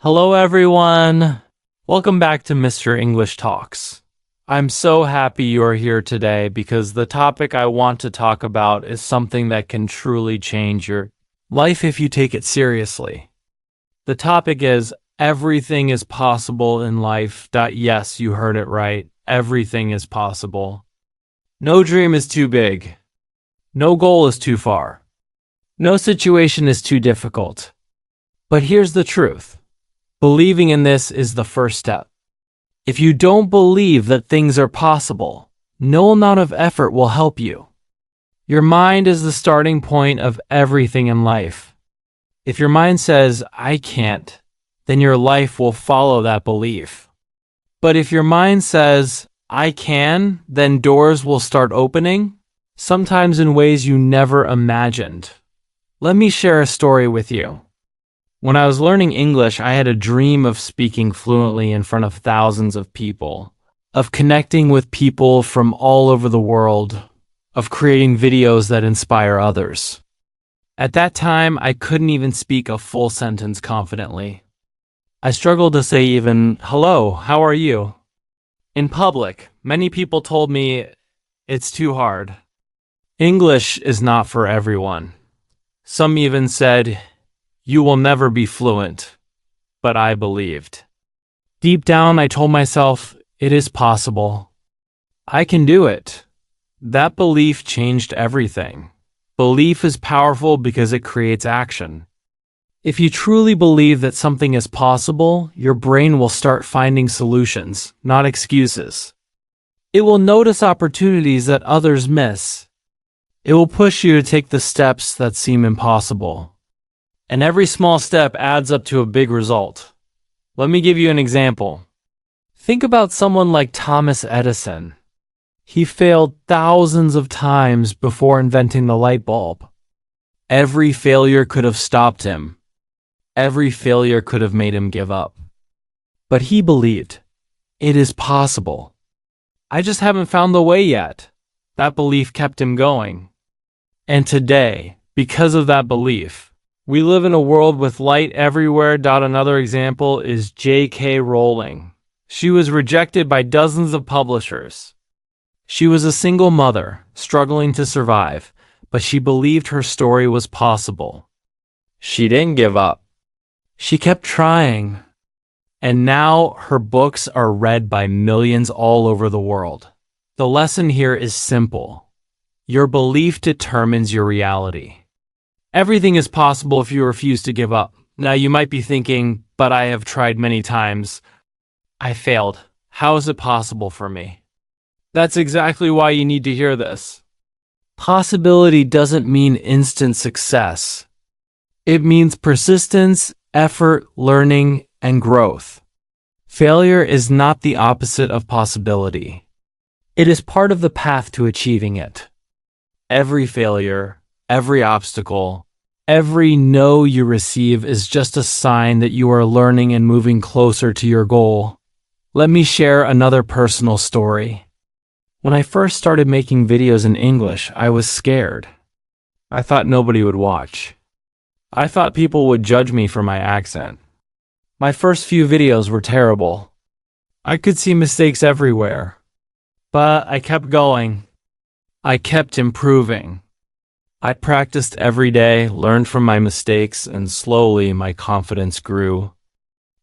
Hello, everyone. Welcome back to Mr. English Talks. I'm so happy you're here today because the topic I want to talk about is something that can truly change your life if you take it seriously. The topic is everything is possible in life. Yes, you heard it right. Everything is possible. No dream is too big. No goal is too far. No situation is too difficult. But here's the truth. Believing in this is the first step. If you don't believe that things are possible, no amount of effort will help you. Your mind is the starting point of everything in life. If your mind says, "I can't," then your life will follow that belief. But if your mind says, "I can," then doors will start opening, sometimes in ways you never imagined. Let me share a story with you. When I was learning English, I had a dream of speaking fluently in front of thousands of people, of connecting with people from all over the world, of creating videos that inspire others. At that time, I couldn't even speak a full sentence confidently. I struggled to say even, "Hello, how are you?" In public, many people told me, "It's too hard. English is not for everyone." Some even said, "You will never be fluent," but I believed. Deep down, I told myself, it is possible. I can do it. That belief changed everything. Belief is powerful because it creates action. If you truly believe that something is possible, your brain will start finding solutions, not excuses. It will notice opportunities that others miss. It will push you to take the steps that seem impossible. And every small step adds up to a big result. Let me give you an example. Think about someone like Thomas Edison. He failed thousands of times before inventing the light bulb. Every failure could have stopped him. Every failure could have made him give up. But he believed, it is possible. I just haven't found the way yet. That belief kept him going. And today, because of that belief, we live in a world with light everywhere. Another example is J.K. Rowling. She was rejected by dozens of publishers. She was a single mother, struggling to survive, but she believed her story was possible. She didn't give up. She kept trying. And now her books are read by millions all over the world. The lesson here is simple. Your belief determines your reality. Everything is possible if you refuse to give up. Now you might be thinking, but I have tried many times. I failed. How is it possible for me? That's exactly why you need to hear this. Possibility doesn't mean instant success. It means persistence, effort, learning, and growth. Failure is not the opposite of possibility. It is part of the path to achieving it. Every failure, every obstacle, every no you receive is just a sign that you are learning and moving closer to your goal. Let me share another personal story. When I first started making videos in English, I was scared. I thought nobody would watch. I thought people would judge me for my accent. My first few videos were terrible. I could see mistakes everywhere. But I kept going. I kept improving. I practiced every day, learned from my mistakes, and slowly my confidence grew.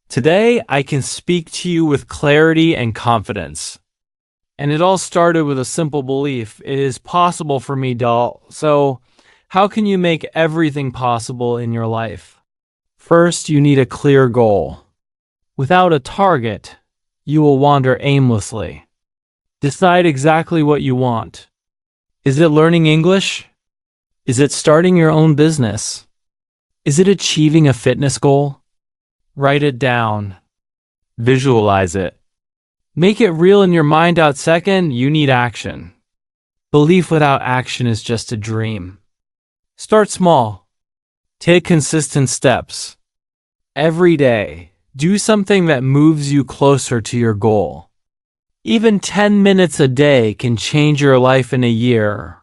Today, I can speak to you with clarity and confidence. And it all started with a simple belief. It is possible for me, doll. So, how can you make everything possible in your life? First, you need a clear goal. Without a target, you will wander aimlessly. Decide exactly what you want. Is it learning English? Is it starting your own business? Is it achieving a fitness goal? Write it down. Visualize it. Make it real in your mind. Second, you need action. Belief without action is just a dream. Start small. Take consistent steps. Every day, do something that moves you closer to your goal. Even 10 minutes a day can change your life in a year.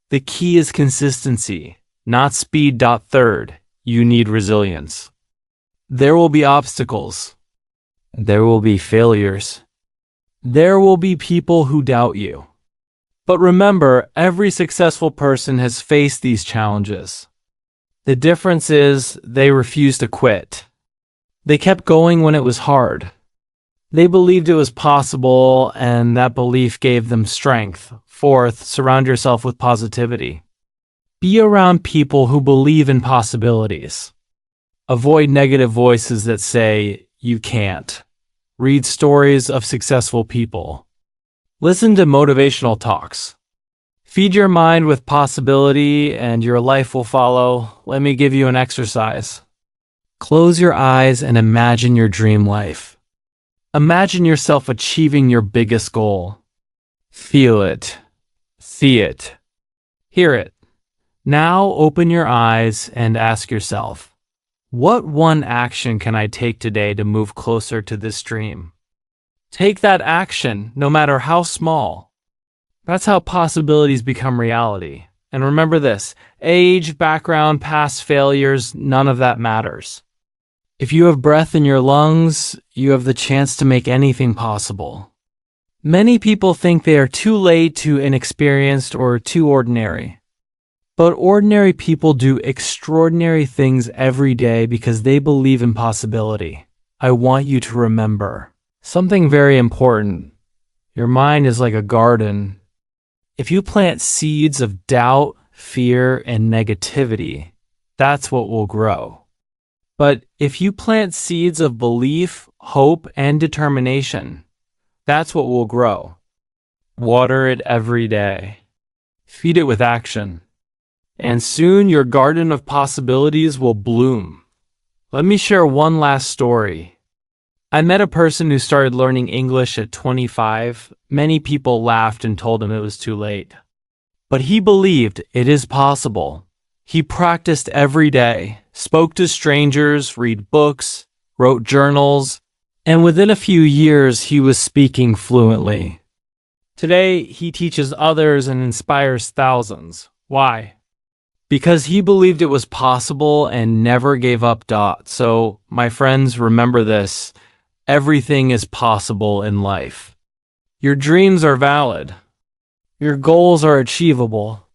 The key is consistency, not speed. Third, you need resilience. There will be obstacles. There will be failures. There will be people who doubt you. But remember, every successful person has faced these challenges. The difference is they refused to quit. They kept going when it was hard. They believed it was possible, and that belief gave them strength. Fourth, surround yourself with positivity. Be around people who believe in possibilities. Avoid negative voices that say, you can't. Read stories of successful people. Listen to motivational talks. Feed your mind with possibility and your life will follow. Let me give you an exercise. Close your eyes and imagine your dream life. Imagine yourself achieving your biggest goal. Feel it. See it. Hear it. Now open your eyes and ask yourself, what one action can I take today to move closer to this dream? Take that action, no matter how small. That's how possibilities become reality. And remember this, age, background, past failures, none of that matters. If you have breath in your lungs, you have the chance to make anything possible. Many people think they are too late, too inexperienced, or too ordinary. But ordinary people do extraordinary things every day because they believe in possibility. I want you to remember something very important. Your mind is like a garden. If you plant seeds of doubt, fear, and negativity, that's what will grow. But if you plant seeds of belief, hope, and determination, that's what will grow. Water it every day. Feed it with action. And soon your garden of possibilities will bloom. Let me share one last story. I met a person who started learning English at 25. Many people laughed and told him it was too late. But he believed it is possible. He practiced every day, spoke to strangers, read books, wrote journals, and within a few years he was speaking fluently. Today, he teaches others and inspires thousands. Why? Because he believed it was possible and never gave up. So, my friends, remember this. Everything is possible in life. Your dreams are valid. Your goals are achievable.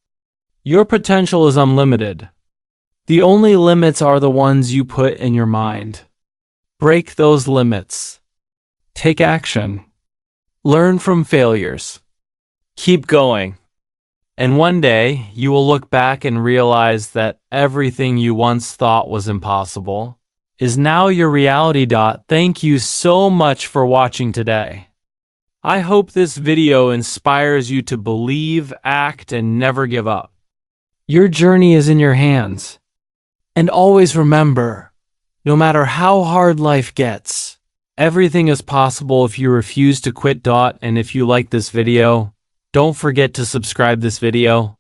Your potential is unlimited. The only limits are the ones you put in your mind. Break those limits. Take action. Learn from failures. Keep going. And one day, you will look back and realize that everything you once thought was impossible is now your reality. Thank you so much for watching today. I hope this video inspires you to believe, act, and never give up. Your journey is in your hands. And always remember, no matter how hard life gets, everything is possible if you refuse to quit. And if you like this video, don't forget to subscribe this video.